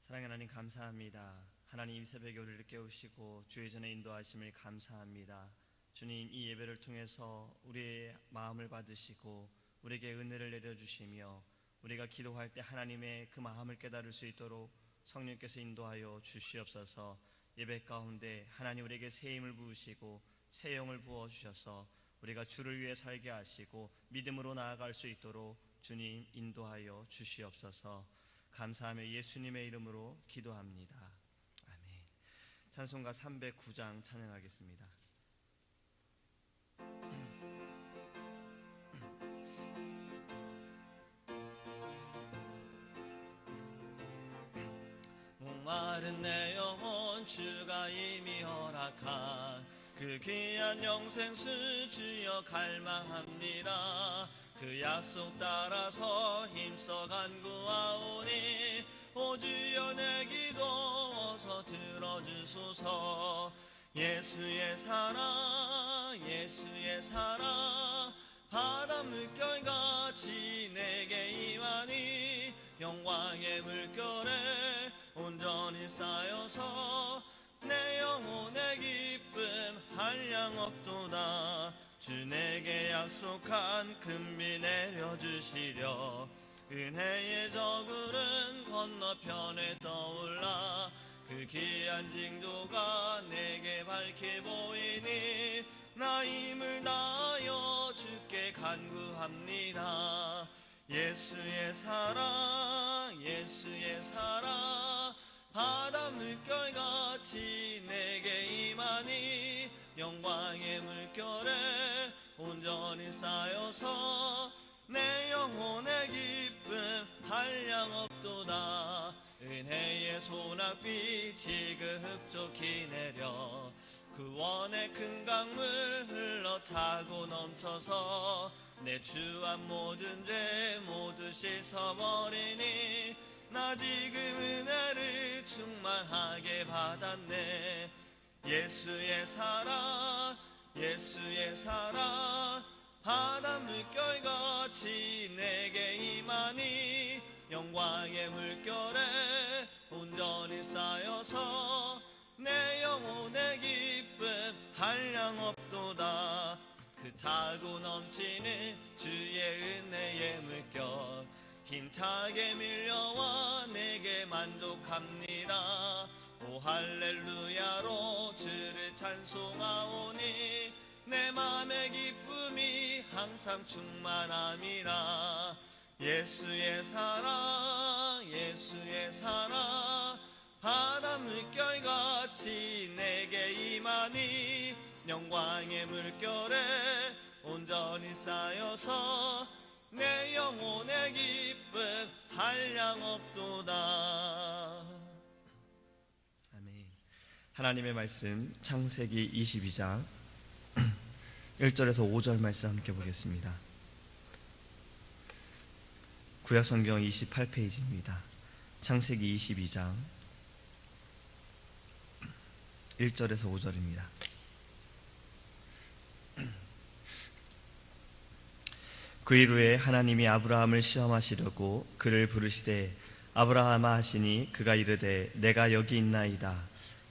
사랑하는 하나님 감사합니다. 하나님 새벽에 우리를 깨우시고 주의 전에 인도하심을 감사합니다. 주님, 이 예배를 통해서 우리의 마음을 받으시고 우리에게 은혜를 내려주시며 우리가 기도할 때 하나님의 그 마음을 깨달을 수 있도록 성령께서 인도하여 주시옵소서. 예배 가운데 하나님 우리에게 새 힘을 부으시고 새 영을 부어주셔서 우리가 주를 위해 살게 하시고 믿음으로 나아갈 수 있도록 주님 인도하여 주시옵소서. 감사하며 예수님의 이름으로 기도합니다. 아멘. 찬송가 309장 찬양하겠습니다. 목마른 내 영혼 주가 이미 허락한 그 귀한 영생수 주여 갈망합니다. 그 약속 따라서 힘써 간구하오니 오 주여 내 기도 어서 들어주소서. 예수의 사랑 예수의 사랑 바다 물결같이 내게 임하니 영광의 물결에 온전히 쌓여서 내 영혼의 기쁨 한량없도다. 주 내게 약속한 금비 내려주시려 은혜의 저구름 건너편에 떠올라 그 귀한 징조가 내게 밝게 보이니 나 힘을 다하여 주께 간구합니다. 예수의 사랑 예수의 사랑 바다 물결같이 내게 임하니 영광의 물결에 온전히 쌓여서 내 영혼의 기쁨 한량없도다. 은혜의 소낙비 지급좋게 내려 구원의 큰 강물 흘러 차고 넘쳐서 내 주한 모든 죄 모두 씻어버리니 나 지금 은혜를 충만하게 받았네. 예수의 사랑 예수의 사랑 바다 물결같이 내게 임하니 영광의 물결에 온전히 쌓여서 내 영혼의 기쁨 한량없도다. 그 차고 넘치는 주의 은혜의 물결 힘차게 밀려와 내게 만족합니다. 오 할렐루야로 주를 찬송하오니 내 맘의 기쁨이 항상 충만함이라. 예수의 사랑 예수의 사랑 바다 물결같이 내게 임하니 영광의 물결에 온전히 쌓여서 내 영혼의 기쁨 한량없도다. 아멘. 하나님의 말씀 창세기 22장 1절에서 5절 말씀 함께 보겠습니다. 구약성경 28페이지입니다. 창세기 22장 1절에서 5절입니다. 그 이후에 하나님이 아브라함을 시험하시려고 그를 부르시되 아브라함아 하시니 그가 이르되 내가 여기 있나이다.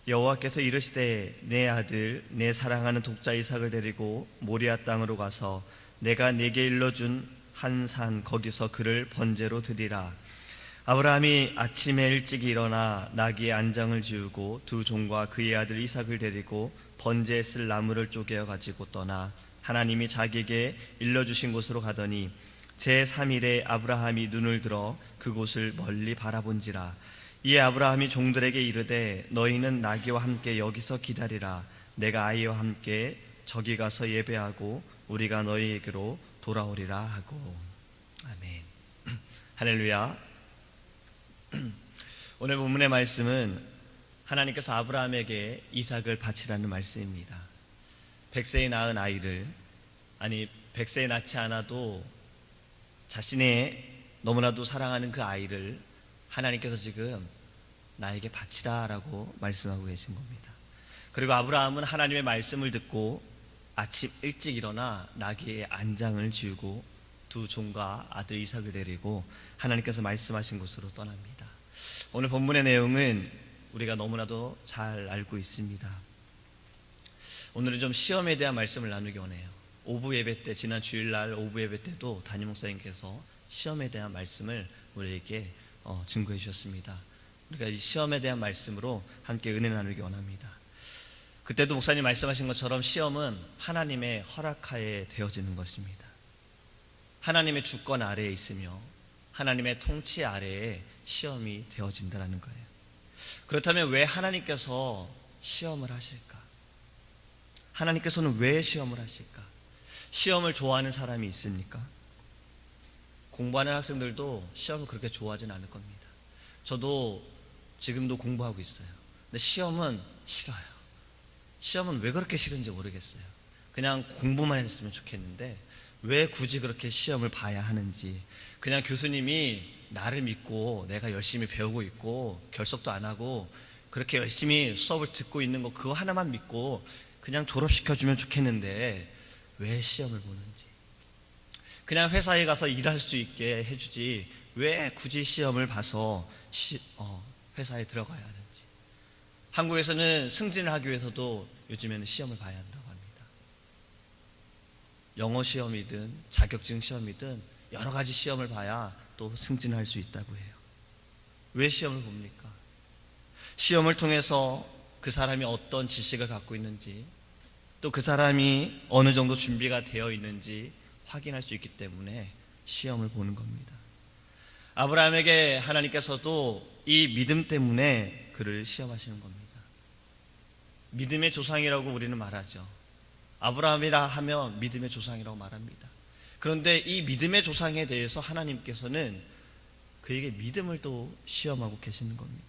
여호와께서 이르시되 내 아들 내 사랑하는 독자 이삭을 데리고 모리아 땅으로 가서 내가 네게 일러준 한 산 거기서 그를 번제로 드리라. 아브라함이 아침에 일찍 일어나 나귀의 안장을 지우고 두 종과 그의 아들 이삭을 데리고 번제에 쓸 나무를 쪼개어 가지고 떠나 하나님이 자기에게 일러주신 곳으로 가더니 제3일에 아브라함이 눈을 들어 그곳을 멀리 바라본지라. 이에 아브라함이 종들에게 이르되 너희는 나귀와 함께 여기서 기다리라. 내가 아이와 함께 저기 가서 예배하고 우리가 너희에게로 돌아오리라 하고. 아멘. 할렐루야. 오늘 본문의 말씀은 하나님께서 아브라함에게 이삭을 바치라는 말씀입니다. 100세에 낳은 아이를, 아니 100세에 낳지 않아도 자신의 너무나도 사랑하는 그 아이를 하나님께서 지금 나에게 바치라 라고 말씀하고 계신 겁니다. 그리고 아브라함은 하나님의 말씀을 듣고 아침 일찍 일어나 나귀의 안장을 지우고 두 종과 아들 이삭을 데리고 하나님께서 말씀하신 곳으로 떠납니다. 오늘 본문의 내용은 우리가 너무나도 잘 알고 있습니다. 오늘은 좀 시험에 대한 말씀을 나누기 원해요. 오부 예배 때, 지난 주일날 오부 예배 때도 담임 목사님께서 시험에 대한 말씀을 우리에게 증거해 주셨습니다. 우리가 이 시험에 대한 말씀으로 함께 은혜 나누기 원합니다. 그때도 목사님 말씀하신 것처럼 시험은 하나님의 허락하에 되어지는 것입니다. 하나님의 주권 아래에 있으며 하나님의 통치 아래에 시험이 되어진다는 거예요. 그렇다면 왜 하나님께서 시험을 하실까? 하나님께서는 왜 시험을 하실까? 시험을 좋아하는 사람이 있습니까? 공부하는 학생들도 시험을 그렇게 좋아하진 않을 겁니다. 저도 지금도 공부하고 있어요. 근데 시험은 싫어요. 시험은 왜 그렇게 싫은지 모르겠어요. 그냥 공부만 했으면 좋겠는데 왜 굳이 그렇게 시험을 봐야 하는지, 그냥 교수님이 나를 믿고 내가 열심히 배우고 있고 결석도 안 하고 그렇게 열심히 수업을 듣고 있는 거 그거 하나만 믿고 그냥 졸업시켜주면 좋겠는데 왜 시험을 보는지, 그냥 회사에 가서 일할 수 있게 해주지 왜 굳이 시험을 봐서 회사에 들어가야 하는지. 한국에서는 승진을 하기 위해서도 요즘에는 시험을 봐야 한다고 합니다. 영어 시험이든 자격증 시험이든 여러 가지 시험을 봐야 또 승진할 수 있다고 해요. 왜 시험을 봅니까? 시험을 통해서 그 사람이 어떤 지식을 갖고 있는지, 또 그 사람이 어느 정도 준비가 되어 있는지 확인할 수 있기 때문에 시험을 보는 겁니다. 아브라함에게 하나님께서도 이 믿음 때문에 그를 시험하시는 겁니다. 믿음의 조상이라고 우리는 말하죠. 아브라함이라 하면 믿음의 조상이라고 말합니다. 그런데 이 믿음의 조상에 대해서 하나님께서는 그에게 믿음을 또 시험하고 계시는 겁니다.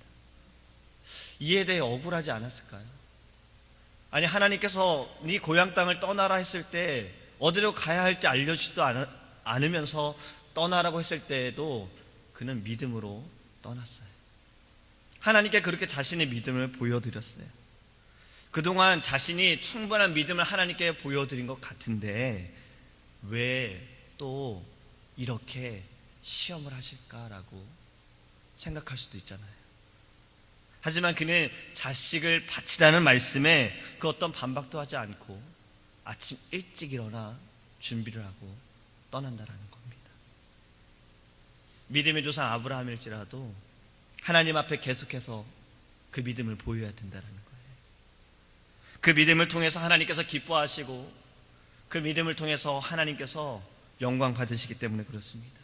이에 대해 억울하지 않았을까요? 아니, 하나님께서 네 고향 땅을 떠나라 했을 때 어디로 가야 할지 알려주지도 않으면서 떠나라고 했을 때에도 그는 믿음으로 떠났어요. 하나님께 그렇게 자신의 믿음을 보여드렸어요. 그동안 자신이 충분한 믿음을 하나님께 보여드린 것 같은데 왜 또 이렇게 시험을 하실까라고 생각할 수도 있잖아요. 하지만 그는 자식을 바치라는 말씀에 그 어떤 반박도 하지 않고 아침 일찍 일어나 준비를 하고 떠난다라는 겁니다. 믿음의 조상 아브라함일지라도 하나님 앞에 계속해서 그 믿음을 보여야 된다는 거예요. 그 믿음을 통해서 하나님께서 기뻐하시고 그 믿음을 통해서 하나님께서 영광 받으시기 때문에 그렇습니다.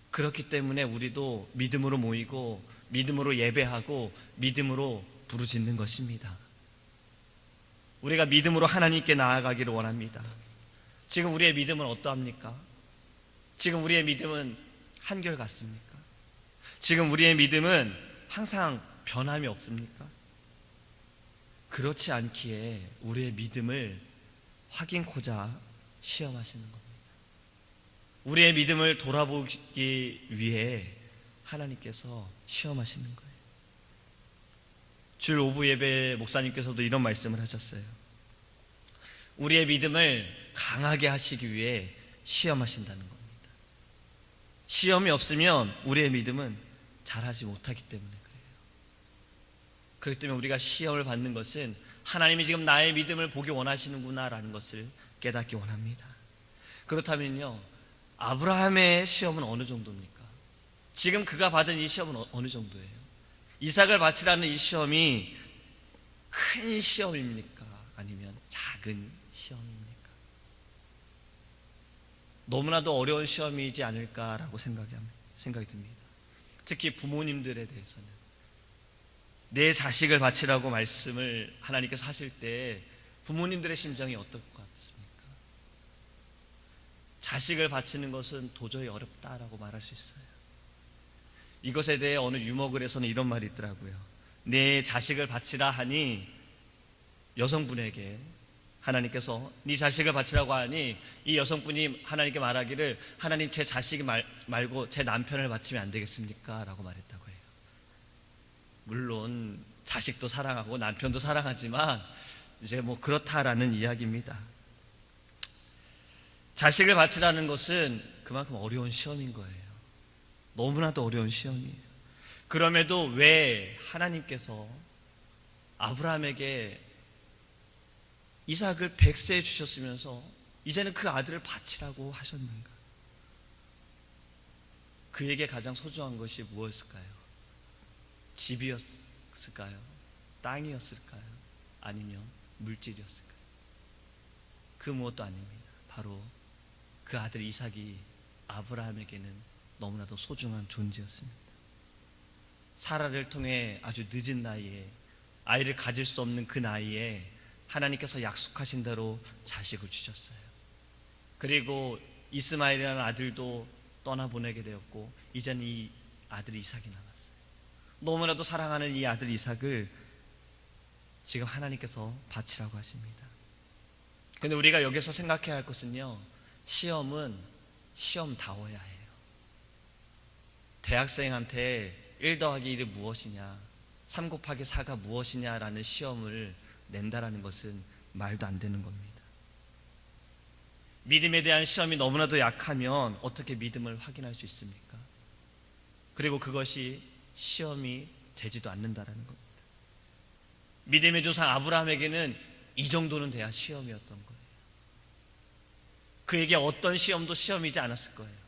그렇기 때문에 우리도 믿음으로 모이고 믿음으로 예배하고 믿음으로 부르짖는 것입니다. 우리가 믿음으로 하나님께 나아가기를 원합니다. 지금 우리의 믿음은 어떠합니까? 지금 우리의 믿음은 한결같습니까? 지금 우리의 믿음은 항상 변함이 없습니까? 그렇지 않기에 우리의 믿음을 확인코자 시험하시는 겁니다. 우리의 믿음을 돌아보기 위해 하나님께서 시험하시는 거예요. 주일 오부 예배 목사님께서도 이런 말씀을 하셨어요. 우리의 믿음을 강하게 하시기 위해 시험하신다는 겁니다. 시험이 없으면 우리의 믿음은 잘하지 못하기 때문에 그래요. 그렇기 때문에 우리가 시험을 받는 것은 하나님이 지금 나의 믿음을 보기 원하시는구나라는 것을 깨닫기 원합니다. 그렇다면요, 아브라함의 시험은 어느 정도입니까? 지금 그가 받은 이 시험은 어느 정도예요? 이삭을 바치라는 이 시험이 큰 시험입니까? 아니면 작은 시험입니까? 너무나도 어려운 시험이지 않을까라고 생각이 듭니다. 특히 부모님들에 대해서는 내 자식을 바치라고 말씀을 하나님께서 하실 때 부모님들의 심정이 어떨 것 같습니까? 자식을 바치는 것은 도저히 어렵다라고 말할 수 있어요. 이것에 대해 어느 유머글에서는 이런 말이 있더라고요. 내 자식을 바치라 하니 여성분에게 하나님께서 네 자식을 바치라고 하니 이 여성분이 하나님께 말하기를 하나님 제 자식 말고 제 남편을 바치면 안 되겠습니까? 라고 말했다고 해요. 물론 자식도 사랑하고 남편도 사랑하지만 이제 뭐 그렇다라는 이야기입니다. 자식을 바치라는 것은 그만큼 어려운 시험인 거예요. 너무나도 어려운 시험이에요. 그럼에도 왜 하나님께서 아브라함에게 이삭을 100세에 주셨으면서 이제는 그 아들을 바치라고 하셨는가? 그에게 가장 소중한 것이 무엇일까요? 집이었을까요? 땅이었을까요? 아니면 물질이었을까요? 그 무엇도 아닙니다. 바로 그 아들 이삭이 아브라함에게는 너무나도 소중한 존재였습니다. 사라를 통해 아주 늦은 나이에, 아이를 가질 수 없는 그 나이에 하나님께서 약속하신 대로 자식을 주셨어요. 그리고 이스마엘이라는 아들도 떠나보내게 되었고 이제는 이 아들 이삭이 남았어요. 너무나도 사랑하는 이 아들 이삭을 지금 하나님께서 바치라고 하십니다. 그런데 우리가 여기서 생각해야 할 것은요, 시험은 시험다워야 해요. 대학생한테 1 더하기 1이 무엇이냐, 3 곱하기 4가 무엇이냐라는 시험을 낸다라는 것은 말도 안 되는 겁니다. 믿음에 대한 시험이 너무나도 약하면 어떻게 믿음을 확인할 수 있습니까? 그리고 그것이 시험이 되지도 않는다라는 겁니다. 믿음의 조상 아브라함에게는 이 정도는 돼야 시험이었던 거예요. 그에게 어떤 시험도 시험이지 않았을 거예요.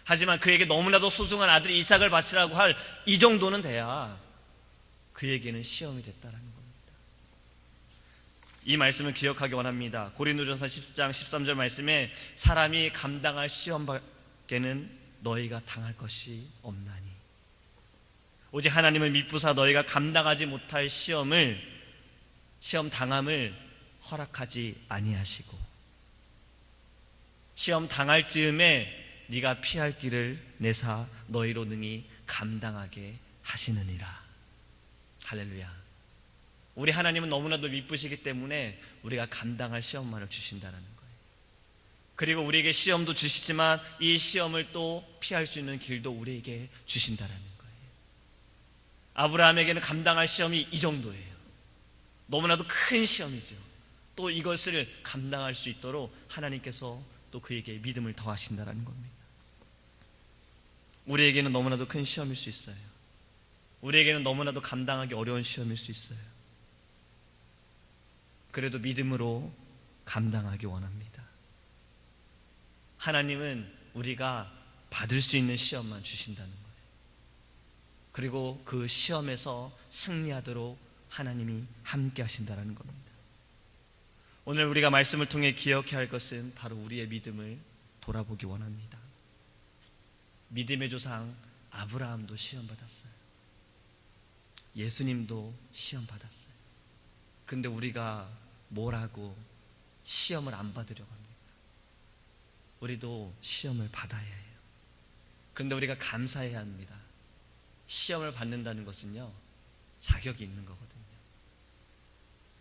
하지만 그에게 너무나도 소중한 아들 이삭을 바치라고 할 이 정도는 돼야 그에게는 시험이 됐다라는 겁니다. 이 말씀을 기억하기 원합니다. 고린도전서 10장 13절 말씀에 사람이 감당할 시험 밖에는 너희가 당할 것이 없나니, 오직 하나님을 믿부사 너희가 감당하지 못할 시험 당함을 허락하지 아니하시고 시험 당할 즈음에 네가 피할 길을 내사 너희로 능히 감당하게 하시느니라. 할렐루야. 우리 하나님은 너무나도 미쁘시기 때문에 우리가 감당할 시험만을 주신다는 거예요. 그리고 우리에게 시험도 주시지만 이 시험을 또 피할 수 있는 길도 우리에게 주신다는 거예요. 아브라함에게는 감당할 시험이 이 정도예요. 너무나도 큰 시험이죠. 또 이것을 감당할 수 있도록 하나님께서 또 그에게 믿음을 더하신다는 겁니다. 우리에게는 너무나도 큰 시험일 수 있어요. 우리에게는 너무나도 감당하기 어려운 시험일 수 있어요. 그래도 믿음으로 감당하기 원합니다. 하나님은 우리가 받을 수 있는 시험만 주신다는 거예요. 그리고 그 시험에서 승리하도록 하나님이 함께 하신다는 겁니다. 오늘 우리가 말씀을 통해 기억해야 할 것은 바로 우리의 믿음을 돌아보기 원합니다. 믿음의 조상 아브라함도 시험받았어요. 예수님도 시험받았어요. 근데 우리가 뭐라고 시험을 안 받으려고 합니까? 우리도 시험을 받아야 해요. 그런데 우리가 감사해야 합니다. 시험을 받는다는 것은요, 자격이 있는 거거든요.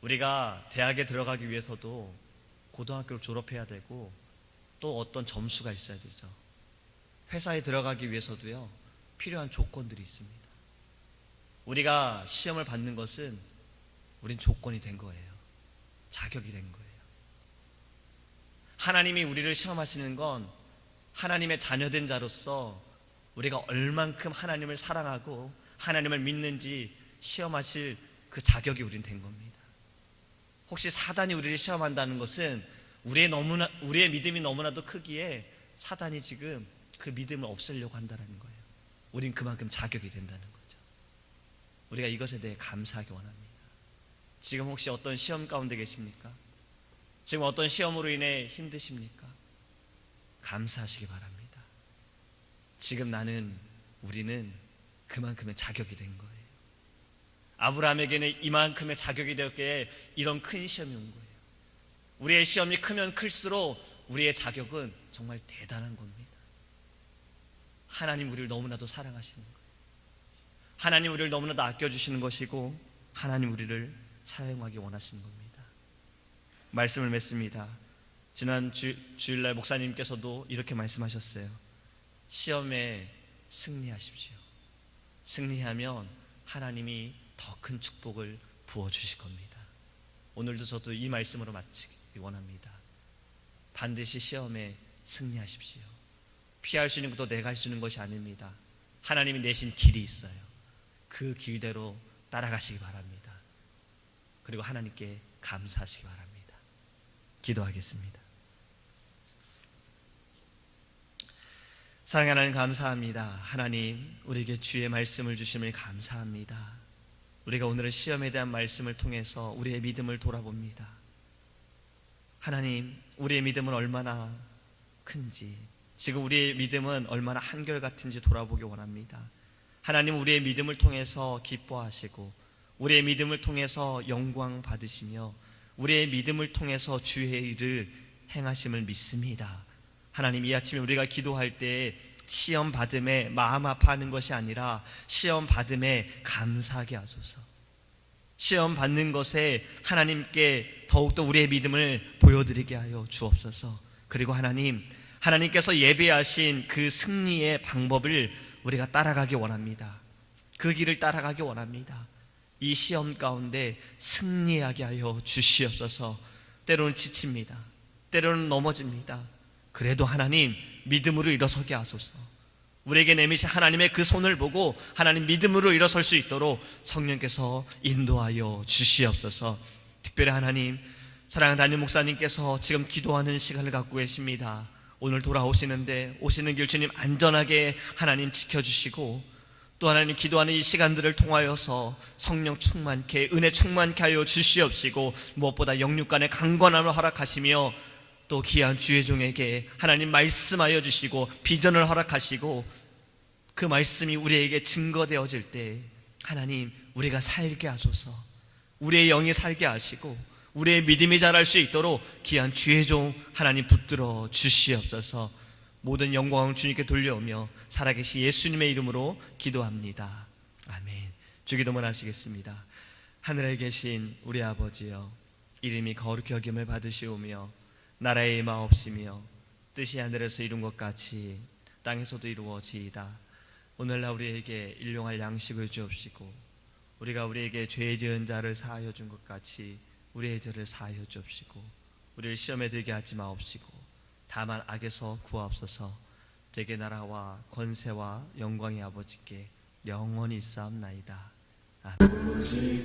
우리가 대학에 들어가기 위해서도 고등학교를 졸업해야 되고 또 어떤 점수가 있어야 되죠. 회사에 들어가기 위해서도요, 필요한 조건들이 있습니다. 우리가 시험을 받는 것은 우린 조건이 된 거예요. 자격이 된 거예요. 하나님이 우리를 시험하시는 건 하나님의 자녀된 자로서 우리가 얼만큼 하나님을 사랑하고 하나님을 믿는지 시험하실 그 자격이 우린 된 겁니다. 혹시 사단이 우리를 시험한다는 것은 우리의 믿음이 너무나도 크기에 사단이 지금 그 믿음을 없애려고 한다는 거예요. 우린 그만큼 자격이 된다는 거죠. 우리가 이것에 대해 감사하기 원합니다. 지금 혹시 어떤 시험 가운데 계십니까? 지금 어떤 시험으로 인해 힘드십니까? 감사하시기 바랍니다. 지금 우리는 그만큼의 자격이 된 거예요. 아브라함에게는 이만큼의 자격이 되었기에 이런 큰 시험이 온 거예요. 우리의 시험이 크면 클수록 우리의 자격은 정말 대단한 겁니다. 하나님 우리를 너무나도 사랑하시는 거예요. 하나님 우리를 너무나도 아껴주시는 것이고 하나님 우리를 사용하기 원하시는 겁니다. 말씀을 맺습니다. 지난 주일날 목사님께서도 이렇게 말씀하셨어요. 시험에 승리하십시오. 승리하면 하나님이 더 큰 축복을 부어주실 겁니다. 오늘도 저도 이 말씀으로 마치기 원합니다. 반드시 시험에 승리하십시오. 피할 수 있는 것도 내가 할 수 있는 것이 아닙니다. 하나님이 내신 길이 있어요. 그 길대로 따라가시기 바랍니다. 그리고 하나님께 감사하시기 바랍니다. 기도하겠습니다. 사랑하는 하나님 감사합니다. 하나님, 우리에게 주의 말씀을 주심을 감사합니다. 우리가 오늘은 시험에 대한 말씀을 통해서 우리의 믿음을 돌아봅니다. 하나님, 우리의 믿음은 얼마나 큰지, 지금 우리의 믿음은 얼마나 한결같은지 돌아보기 원합니다. 하나님, 우리의 믿음을 통해서 기뻐하시고 우리의 믿음을 통해서 영광 받으시며 우리의 믿음을 통해서 주의 일을 행하심을 믿습니다. 하나님, 이 아침에 우리가 기도할 때 시험 받음에 마음 아파하는 것이 아니라 시험 받음에 감사하게 하소서. 시험 받는 것에 하나님께 더욱더 우리의 믿음을 보여드리게 하여 주옵소서. 그리고 하나님께서 예배하신 그 승리의 방법을 우리가 따라가기 원합니다. 그 길을 따라가기 원합니다. 이 시험 가운데 승리하게 하여 주시옵소서. 때로는 지칩니다. 때로는 넘어집니다. 그래도 하나님, 믿음으로 일어서게 하소서. 우리에게 내미신 하나님의 그 손을 보고 하나님 믿음으로 일어설 수 있도록 성령께서 인도하여 주시옵소서. 특별히 하나님, 사랑하는 담임 목사님께서 지금 기도하는 시간을 갖고 계십니다. 오늘 돌아오시는데 오시는 길 주님 안전하게 하나님 지켜주시고, 또 하나님 기도하는 이 시간들을 통하여서 성령 충만케, 은혜 충만케 하여 주시옵시고, 무엇보다 영육간의 강건함을 허락하시며 또 귀한 주의 종에게 하나님 말씀하여 주시고 비전을 허락하시고, 그 말씀이 우리에게 증거되어질 때 하나님, 우리가 살게 하소서. 우리의 영이 살게 하시고 우리의 믿음이 자랄 수 있도록 귀한 주의 종 하나님 붙들어 주시옵소서. 모든 영광을 주님께 돌려오며 살아계신 예수님의 이름으로 기도합니다. 아멘. 주기도문 하시겠습니다. 하늘에 계신 우리 아버지여, 이름이 거룩히 여김을 받으시오며 나라의 마옵시며 뜻이 하늘에서 이룬 것 같이 땅에서도 이루어지이다. 오늘날 우리에게 일용할 양식을 주옵시고 우리가 우리에게 죄 지은 자를 사하여 준 것 같이 우리의 죄를 사하여 주옵시고 우리를 시험에 들게 하지 마옵시고 다만 악에서 구하옵소서. 되게 나라와 권세와 영광의 아버지께 영원히 있사옵나이다. 아멘.